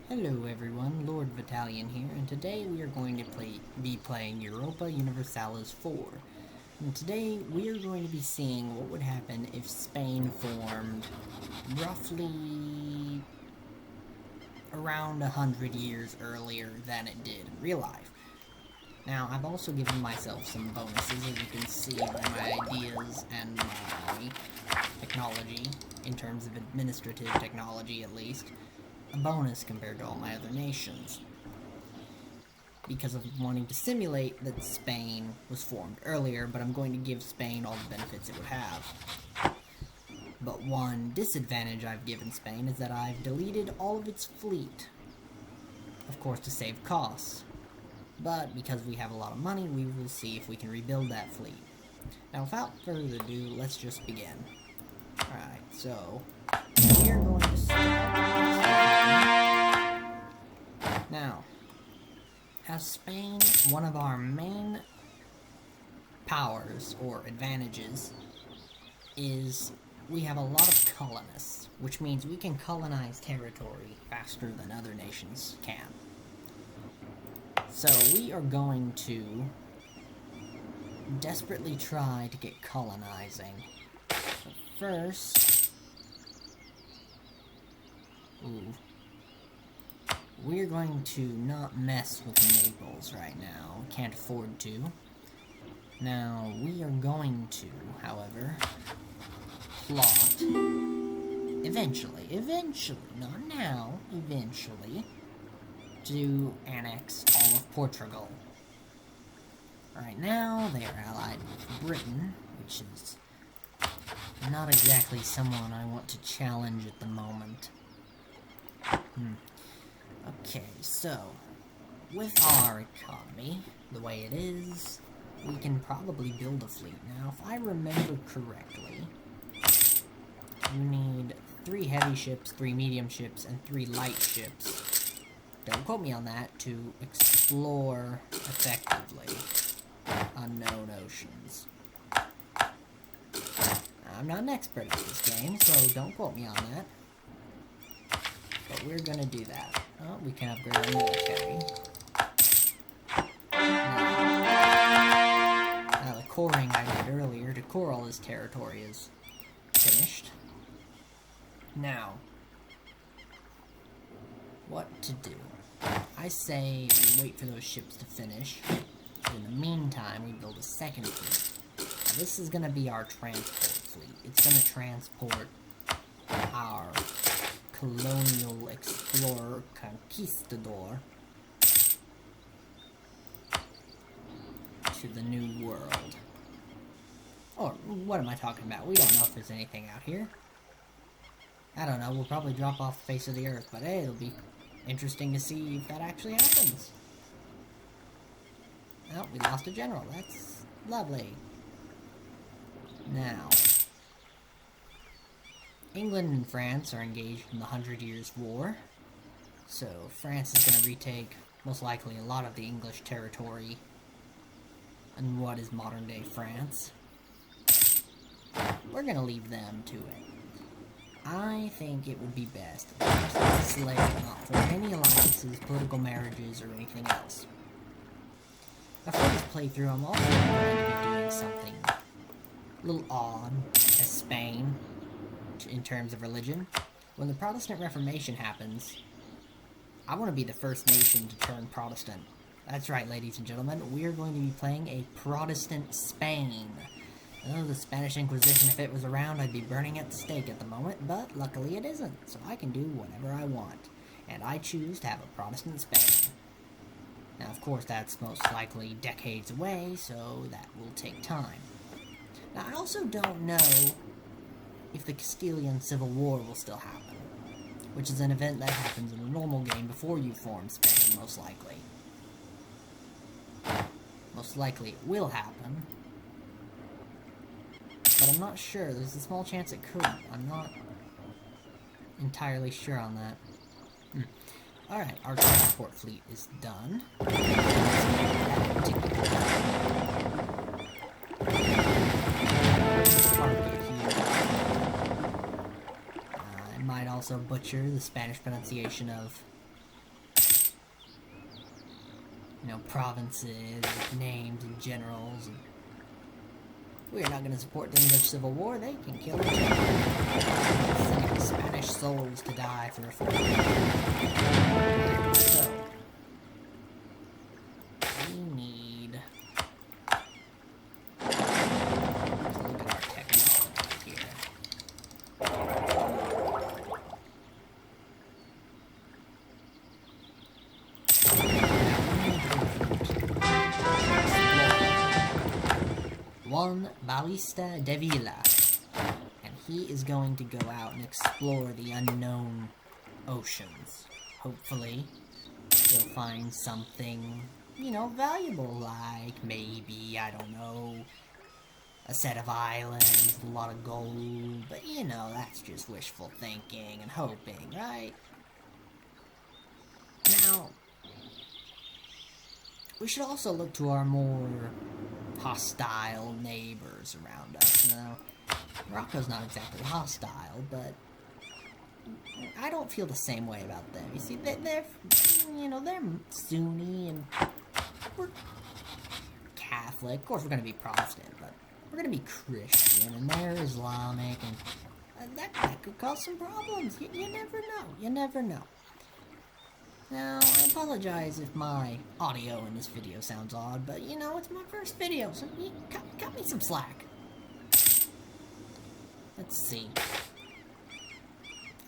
Hello everyone, Lord Battalion here, and today we are going to be playing Europa Universalis 4. And today we are going to be seeing what would happen if Spain formed roughly around 100 years earlier than it did in real life. Now, I've also given myself some bonuses, as you can see by my ideas and my technology, in terms of administrative technology at least, a bonus compared to all my other nations, because of wanting to simulate that Spain was formed earlier, but I'm going to give Spain all the benefits it would have. But one disadvantage I've given Spain is that I've deleted all of its fleet, of course to save costs, but because we have a lot of money, we will see if we can rebuild that fleet. Now without further ado, let's just begin. Alright, so we are going to start. Now, as Spain, one of our main powers, or advantages, is we have a lot of colonists, which means we can colonize territory faster than other nations can. So we are going to desperately try to get colonizing. But first, we're going to not mess with Naples right now. Can't afford to. Now, we are going to, however, plot, eventually, not now, eventually, to annex all of Portugal. Right now, they are allied with Britain, which is not exactly someone I want to challenge at the moment. Okay, so, with our economy, the way it is, we can probably build a fleet. Now, if I remember correctly, you need 3 heavy ships, 3 medium ships, and 3 light ships. Don't quote me on that, to explore effectively unknown oceans. I'm not an expert at this game, so don't quote me on that. But we're gonna do that. Oh, we can upgrade our military. Now, the coring I did earlier to core all this territory is finished. Now, what to do? I say we wait for those ships to finish. In the meantime, we build a second fleet. Now, this is gonna be our transport fleet. It's gonna transport our colonial explorer conquistador to the new world. Or, what am I talking about? We don't know if there's anything out here. I don't know, we'll probably drop off the face of the earth, but hey, it'll be interesting to see if that actually happens. Oh, we lost a general. That's lovely. Now, England and France are engaged in the 100 Years' War, so France is going to retake, most likely, a lot of the English territory in what is modern-day France. We're going to leave them to it. I think it would be best if the slave not form any alliances, political marriages, or anything else. Now, for this playthrough, I'm also going to be doing something a little odd as Spain, in terms of religion. When the Protestant Reformation happens, I want to be the first nation to turn Protestant. That's right, ladies and gentlemen, we're going to be playing a Protestant Spain. Oh, the Spanish Inquisition, if it was around, I'd be burning at the stake at the moment, but luckily it isn't, so I can do whatever I want. And I choose to have a Protestant Spain. Now, of course, that's most likely decades away, so that will take time. Now, I also don't know if the Castilian Civil War will still happen, which is an event that happens in a normal game before you form Spain, most likely. Most likely it will happen, but I'm not sure. There's a small chance it could. I'm not entirely sure on that. Alright, our transport fleet is done. I might also butcher the Spanish pronunciation of you know, provinces, names, and generals. And we are not going to support the English Civil War. They can kill each other. Sending Spanish souls to die for a foreign. So, we need to look at our technology here. One Ballista de Villa, and he is going to go out and explore the unknown oceans. Hopefully, he'll find something, you know, valuable, like maybe, I don't know, a set of islands, a lot of gold, but you know, that's just wishful thinking and hoping, right? Now, we should also look to our more hostile neighbors around us. Now, Morocco's not exactly hostile, but I don't feel the same way about them. You see, they're you know, they're Sunni and we're Catholic. Of course, we're going to be Protestant, but we're going to be Christian, and they're Islamic, and that could cause some problems. You never know. You never know. Now, I apologize if my audio in this video sounds odd, but you know, it's my first video, so you cut me some slack. Let's see.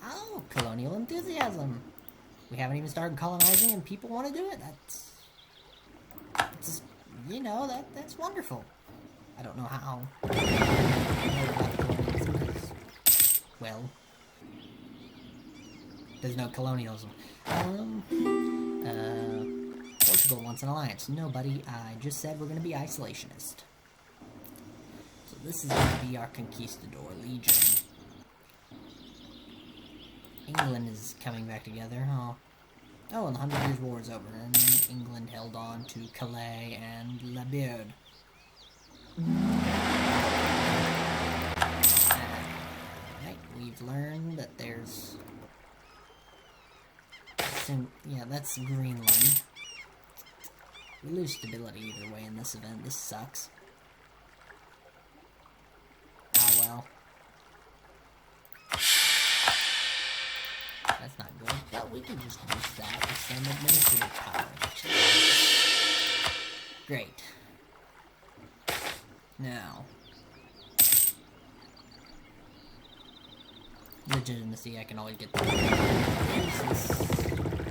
Oh, colonial enthusiasm. We haven't even started colonizing and people want to do it. That's you know, that's wonderful. I don't know how. I don't know about colonialism because, well, there's no colonialism. Portugal wants an alliance. No, buddy, I just said we're going to be isolationist. So this is going to be our conquistador legion. England is coming back together, huh? Oh, and the 100 Years' War is over, and England held on to Calais and La Beard. Right, we've learned that there's... yeah, that's Greenland. We lose stability either way in this event. This sucks. Ah, well. That's not good. But we can just use that with some administrative power. Great. Now. Legitimacy, I can always get the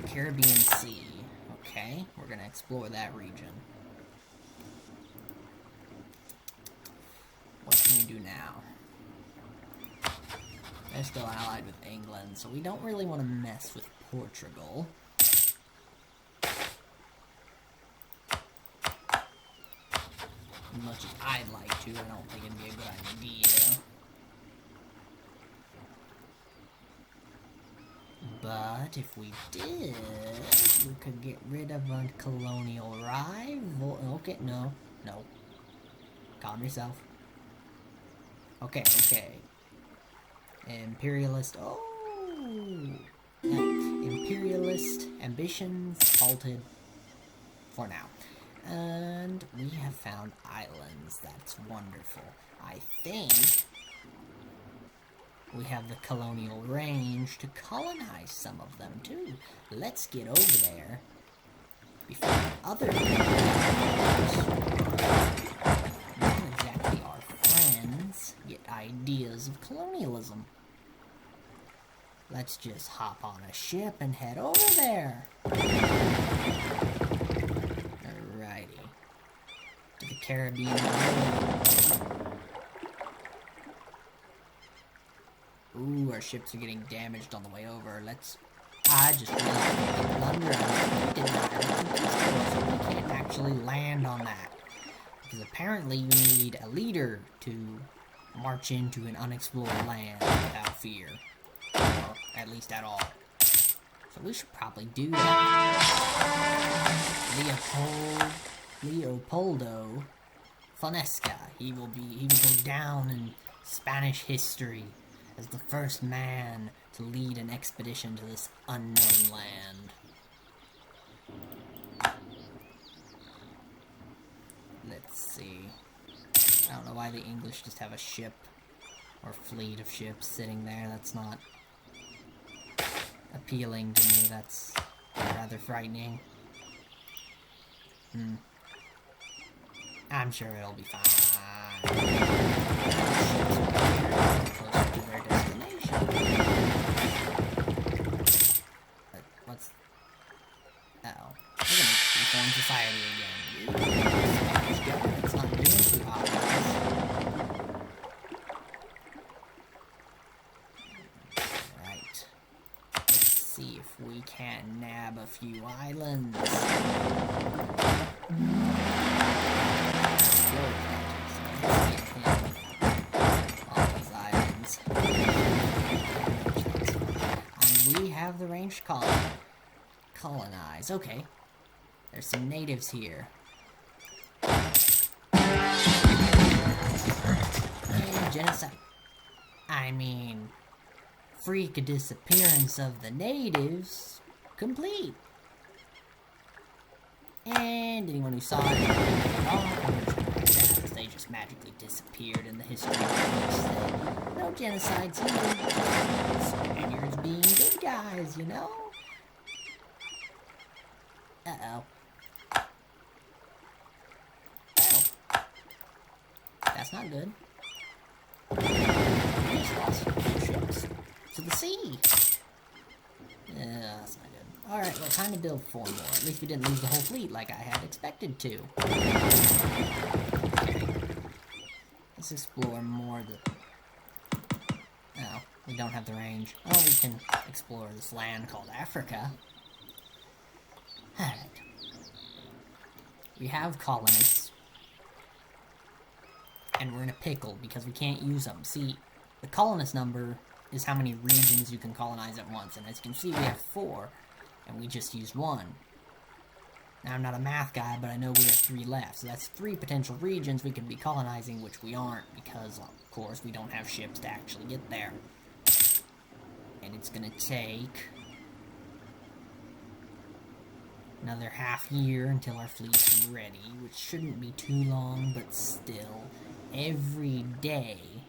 Caribbean Sea. Okay, we're gonna explore that region. What can we do now? They're still allied with England, so we don't really want to mess with Portugal. As much as I'd like to, I don't think it'd be a good idea. But if we did, we could get rid of a colonial rival. Okay, no. Calm yourself. Okay. Imperialist. Oh! No. Imperialist ambitions halted for now. And we have found islands. That's wonderful. I think we have the colonial range to colonize some of them too. Let's get over there before other not exactly our friends get ideas of colonialism. Let's just hop on a ship and head over there. Alrighty. To the Caribbean. Ooh, our ships are getting damaged on the way over. I just realized London did not so we can't actually land on that. Because apparently you need a leader to march into an unexplored land without fear. Or at least at all. So we should probably do that. Leopoldo Fonesca. He will go down in Spanish history as the first man to lead an expedition to this unknown land. Let's see. I don't know why the English just have a ship or fleet of ships sitting there. That's not appealing to me. That's rather frightening. I'm sure it'll be fine. Closer to their destination. But what's... Uh-oh. We're gonna reform society again. Scottish government's not doing too hot. Right. Let's see if we can nab a few islands. And we have the range colonize. Okay. There's some natives here. And genocide. I mean, freak disappearance of the natives complete. And anyone who saw it, they just magically disappeared in the history books. No genocides here. Spaniards being good guys, you know? Uh-oh. Oh. That's not good. We just lost ships to the sea. That's not good. Alright, well, time to build 4 more. At least we didn't lose the whole fleet like I had expected to. Okay. Let's explore more of the... No, we don't have the range. Oh, we can explore this land called Africa. Alright. We have colonists. And we're in a pickle because we can't use them. See, the colonist number is how many regions you can colonize at once. And as you can see, we have 4. And we just used 1. Now, I'm not a math guy, but I know we have 3 left. So that's 3 potential regions we could be colonizing, which we aren't, because, of course, we don't have ships to actually get there. And it's gonna take another half year until our fleet's ready, which shouldn't be too long, but still, every day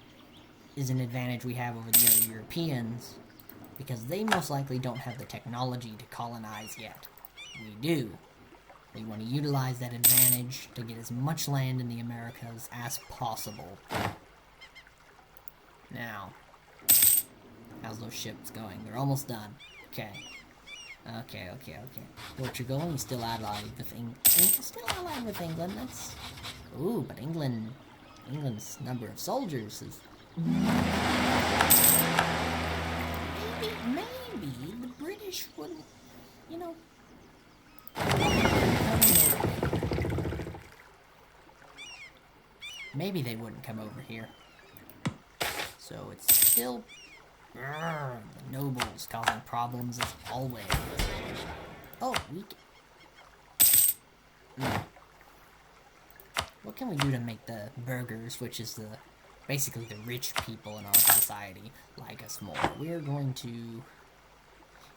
is an advantage we have over the other Europeans, because they most likely don't have the technology to colonize yet. We do. We want to utilize that advantage to get as much land in the Americas as possible. Now, how's those ships going? They're almost done. Okay. Okay. Portugal, he's still allied with England. That's... Ooh, but England's number of soldiers is... Maybe the British wouldn't, you know... Maybe they wouldn't come over here. So it's still... the nobles causing problems as always. Oh, we can... What can we do to make the burghers, which is the... basically the rich people in our society, like us more? We're going to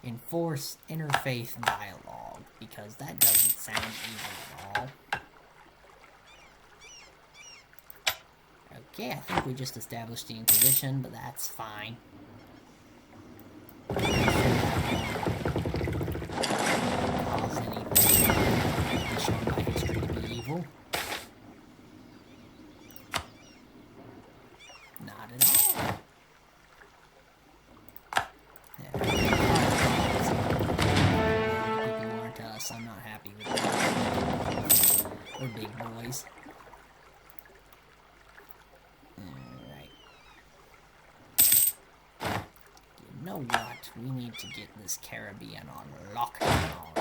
enforce interfaith dialogue, because that doesn't sound evil at all. Okay, I think we just established the Inquisition, but that's fine. Cause anything shown by history to be evil. Not at all. Yeah. People aren't us. I'm not happy with that. We're big boys. Alright. You know what? We need to get this Caribbean on lockdown.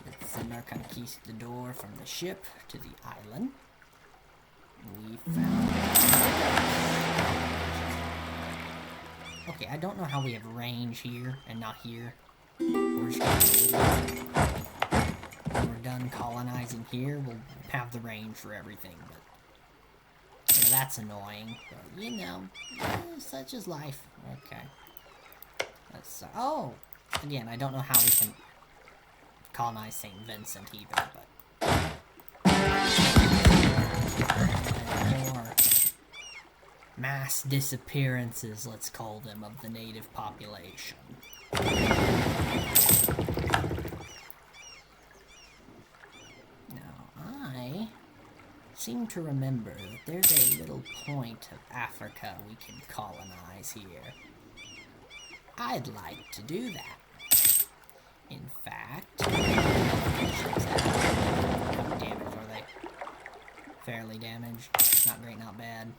Let's send our conquistador from the ship to the island. We found it. Okay, I don't know how we have range here and not here. We're just gonna when we're done colonizing here, we'll have the range for everything, but you know, that's annoying. But you know, such is life. Okay. Let's oh! Again, I don't know how we can colonize St. Vincent either, but mass disappearances, let's call them, of the native population. Now, I seem to remember that there's a little point of Africa we can colonize here. I'd like to do that. In fact, how damaged are they? Fairly damaged. Not great, not bad.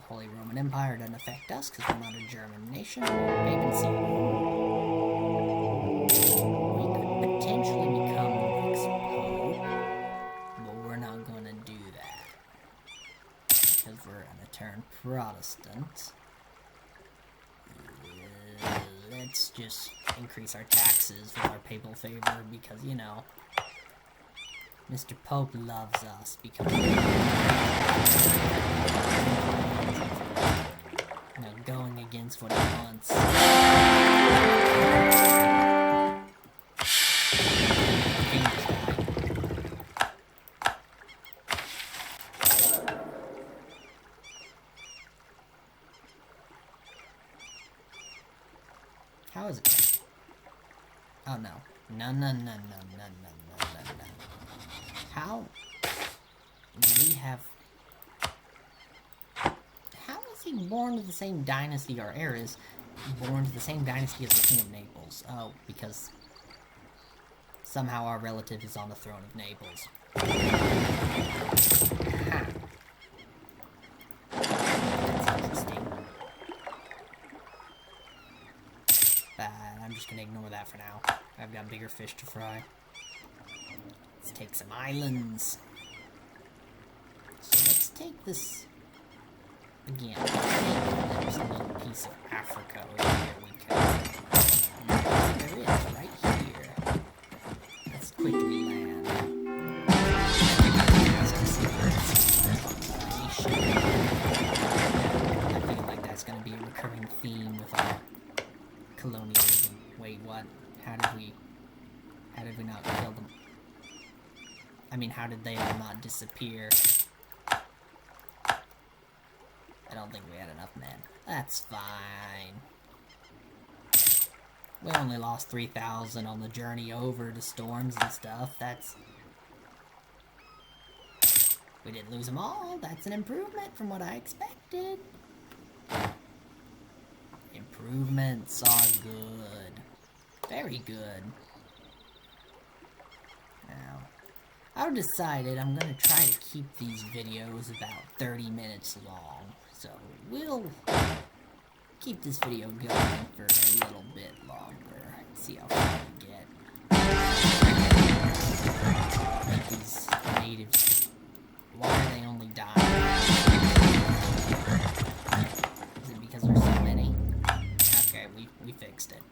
Holy Roman Empire doesn't affect us because we're not a German nation. Papacy. We could potentially become the next pope, but we're not going to do that because we're going to turn Protestant. Let's just increase our taxes with our papal favor because, you know, Mr. Pope loves us because, you know, going against what he wants. How is it? Oh no. No. How do we have... How is he born to the same dynasty, or heir is born to the same dynasty as the King of Naples? Oh, because somehow our relative is on the throne of Naples. Ha. That's interesting. But I'm just gonna ignore that for now. I've got bigger fish to fry. Let's take some islands. So let's take this again. I think there's a little piece of Africa over here we can. There is, right here. Let's quickly land. I feel like that's going to be a recurring theme with our colonialism. Wait, what? How did we not kill them? I mean, how did they all not disappear? I don't think we had enough men. That's fine. We only lost 3,000 on the journey over to storms and stuff. We didn't lose them all. That's an improvement from what I expected. Improvements are good. Very good. Now, I've decided I'm going to try to keep these videos about 30 minutes long. So, we'll keep this video going for a little bit longer. See how far we get. Like these natives, why are they only dying? Is it because there's so many? Okay, we fixed it.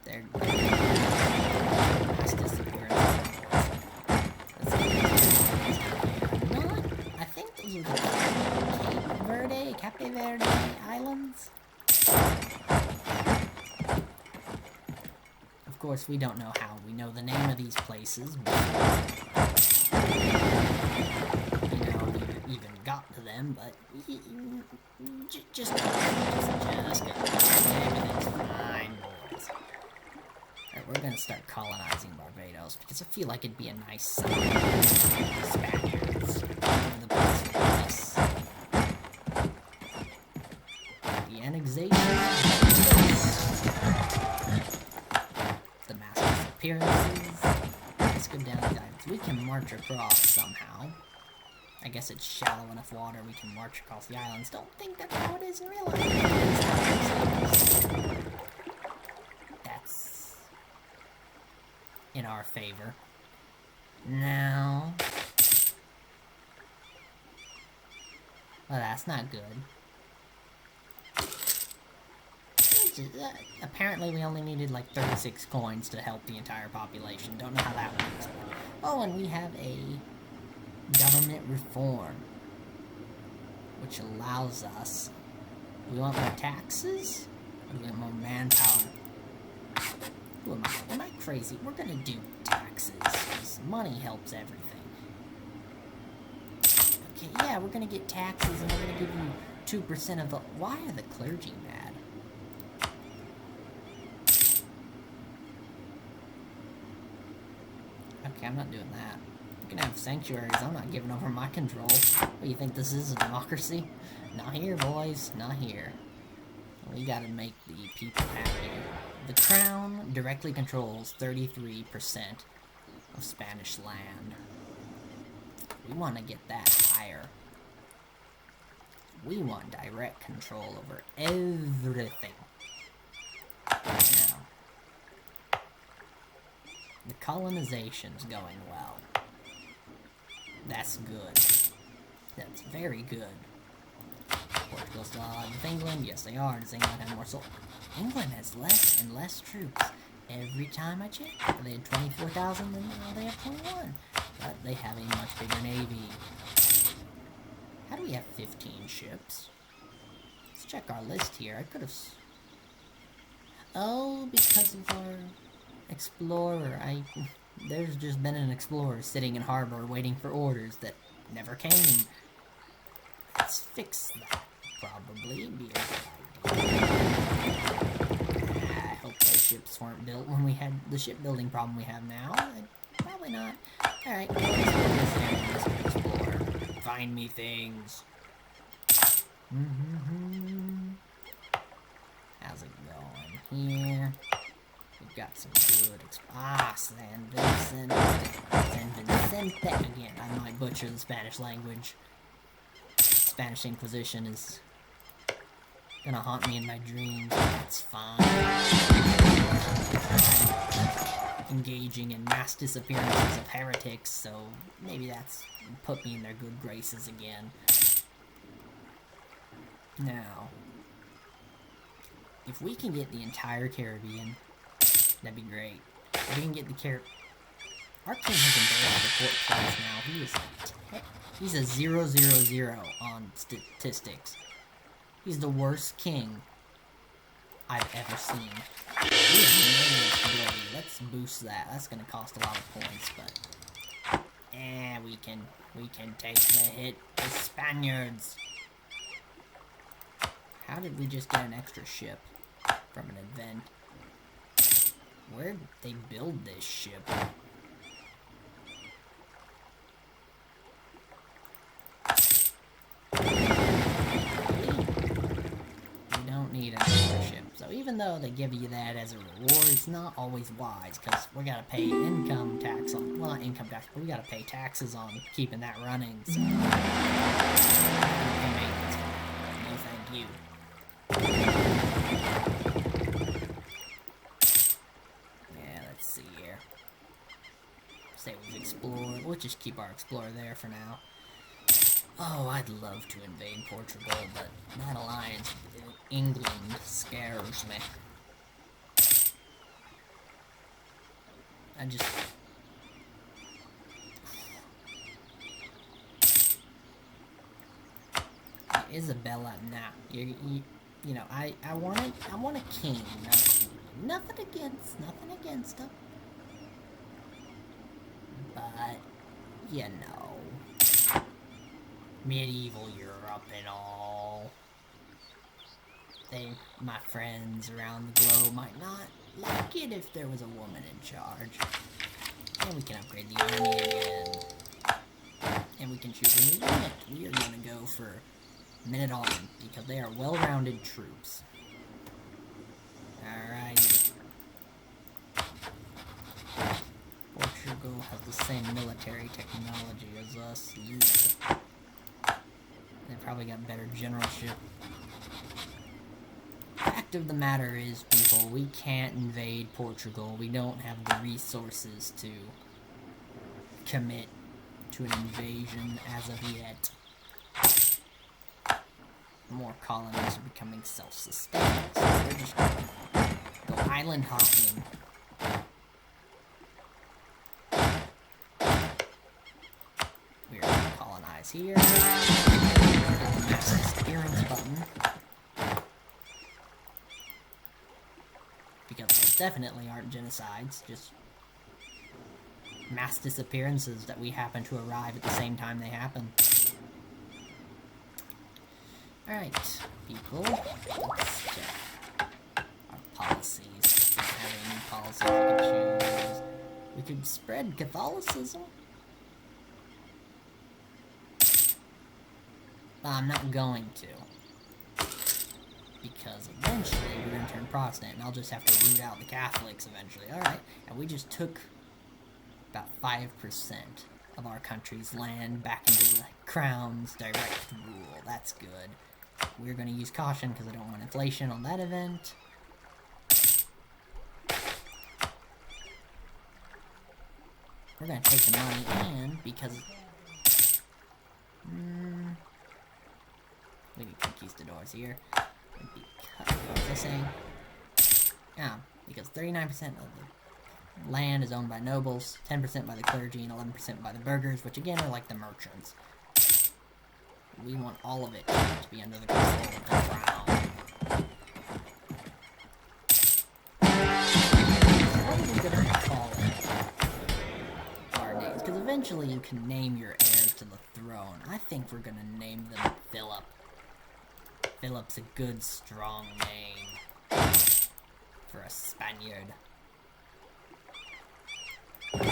They're mass disappearance. I think those are the Cape Verde Islands. Of course, we don't know how we know the name of these places, but we even got to them, but just go. Everything's fine, boys. Alright, we're gonna start colonizing Barbados, because I feel like it'd be a nice Spaniards over the place with us. The annexation, the mass disappearances. Let's go down the diamonds. We can march across somehow. I guess it's shallow enough water we can march across the islands. Don't think that's how it is in real life. That's in our favor. Now, well, that's not good. Apparently we only needed like 36 coins to help the entire population. Don't know how that works. Oh, and we have a government reform, which allows us... Do we want more taxes? Or do we want more manpower? Who am I? Am I crazy? We're gonna do taxes, 'cause money helps everything. Okay, yeah, we're gonna get taxes, and we're gonna give you 2% of the... Why are the clergy mad? Okay, I'm not doing that. You can have sanctuaries. I'm not giving over my control. What, do you think this is, a democracy? Not here, boys. Not here. We gotta make the people happy. The crown directly controls 33% of Spanish land. We want to get that higher. We want direct control over everything. Now, the colonization's going well. That's good. That's very good. Portugal's at odds with England. Yes, they are. Does England have more soul? England has less and less troops. Every time I check, they had 24,000, and now they have 21. But they have a much bigger navy. How do we have 15 ships? Let's check our list here. I could have... Oh, because of our explorer. There's just been an explorer sitting in harbor waiting for orders that never came. Let's fix that. Probably be a good idea. I hope those ships weren't built when we had the shipbuilding problem we have now. Probably not. Alright, let's explore. Find me things. How's it going here? We've got some good San Vincent. San Vicente. Again, I might butcher the Spanish language. Spanish Inquisition is gonna haunt me in my dreams. That's fine. I'm engaging in mass disappearances of heretics, so maybe that's put me in their good graces again. Now, if we can get the entire Caribbean, that'd be great. If we can get the our king has embarrassed the fourth place now. He's a 0-0-0 on statistics. He's the worst king I've ever seen. Let's boost that. That's gonna cost a lot of points, but we can take the hit. The Spaniards. How did we just get an extra ship from an event? Where'd they build this ship? Need an extra ship. So even though they give you that as a reward, it's not always wise, because we gotta pay income tax on, well, not income tax, but we gotta pay taxes on keeping that running, so no thank you. Yeah, let's see here. Say we've explored. We'll just keep our explorer there for now. Oh, I'd love to invade Portugal, but that alliance with England scares me. Isabella, now you know, I want a king, not a queen. Nothing against him. But you know, medieval Europe and all. My friends around the globe might not like it if there was a woman in charge. And we can upgrade the army again. And we can choose a new unit. We are going to go for Men-at-Arms, because they are well-rounded troops. Alrighty. Portugal has the same military technology as us. Yeah. They probably got better generalship. Fact of the matter is, people, we can't invade Portugal. We don't have the resources to commit to an invasion as of yet. More colonies are becoming self-sustaining, so we're just gonna go island hopping. We're gonna colonize here. Hit the mass disappearance button. Because definitely aren't genocides, just mass disappearances that we happen to arrive at the same time they happen. Alright, people, let's check our policies. We don't have any policies we can choose. We could spread Catholicism. I'm not going to. Because eventually we're going to turn Protestant, and I'll just have to root out the Catholics eventually. Alright, and we just took about 5% of our country's land back into the Crown's direct rule. That's good. We're going to use caution because I don't want inflation on that event. We're going to take the money and because... we need conquistadors here. Because, what was I saying? Yeah, because 39% of the land is owned by nobles, 10% by the clergy, and 11% by the burghers, which again are like the merchants. We want all of it to be under the control of the crown. What are we going to call it? Our names, because eventually you can name your heirs to the throne. I think we're going to name them Philip. Philip's a good, strong name for a Spaniard. Let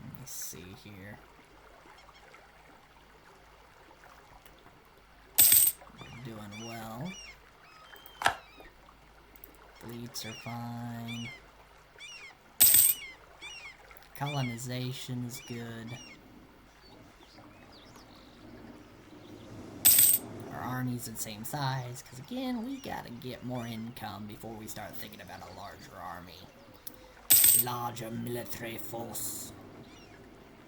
me see here. We're doing well. Fleets are fine. Colonization is good. Armies the same size, because again, we gotta get more income before we start thinking about a larger army. Larger military force.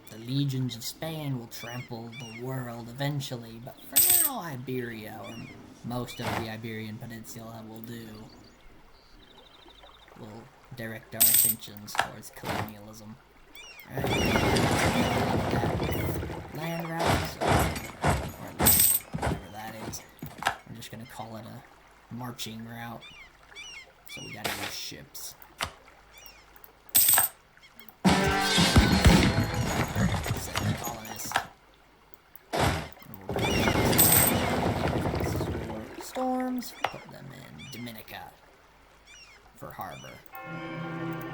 The legions of Spain will trample the world eventually, but for now, Iberia, or most of the Iberian Peninsula, will do. We'll direct our attentions towards colonialism. Alright. Land routes, I'm just gonna call it a marching route. So we gotta use ships. Colonist. Storms, put them in Dominica for harbor.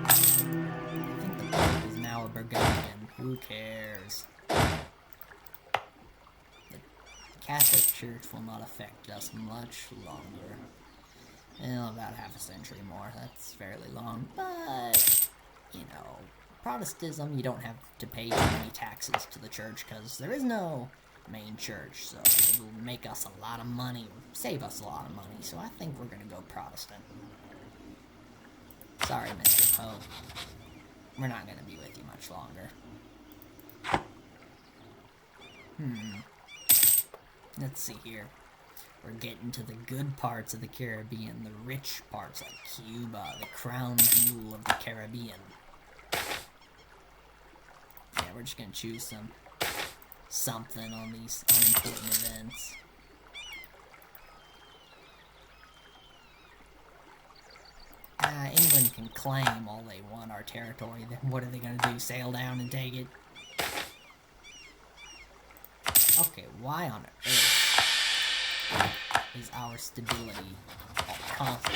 I think the Pope is now a Burgundian. Who cares? Catholic Church will not affect us much longer. Well, about half a century more. That's fairly long. But, you know, Protestantism, you don't have to pay too many taxes to the church because there is no main church. So it will make us a lot of money, or save us a lot of money. So I think we're going to go Protestant. Sorry, Mr. Pope. We're not going to be with you much longer. Let's see here. We're getting to the good parts of the Caribbean, the rich parts like Cuba, the crown jewel of the Caribbean. Yeah, we're just gonna choose something on these unimportant events. England can claim all they want our territory, then what are they gonna do, sail down and take it? Okay, why on earth is our stability constant?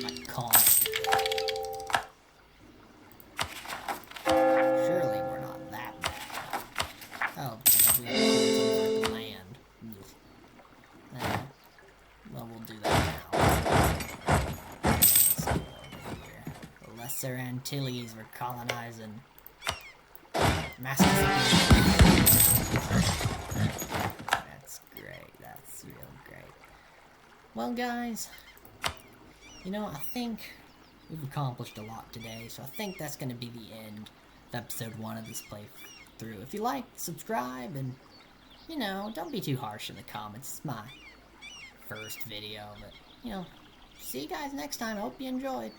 Like constant. Surely we're not that bad. Oh, because we have to the land. Well, we'll do that now. Let's go over here. The Lesser Antilles were colonizing. Mass That's great. That's real great. Well, guys, you know, I think we've accomplished a lot today, so I think that's going to be the end of episode 1 of this playthrough. If you like, subscribe, and, you know, don't be too harsh in the comments. It's my first video, but, you know, see you guys next time. I hope you enjoyed.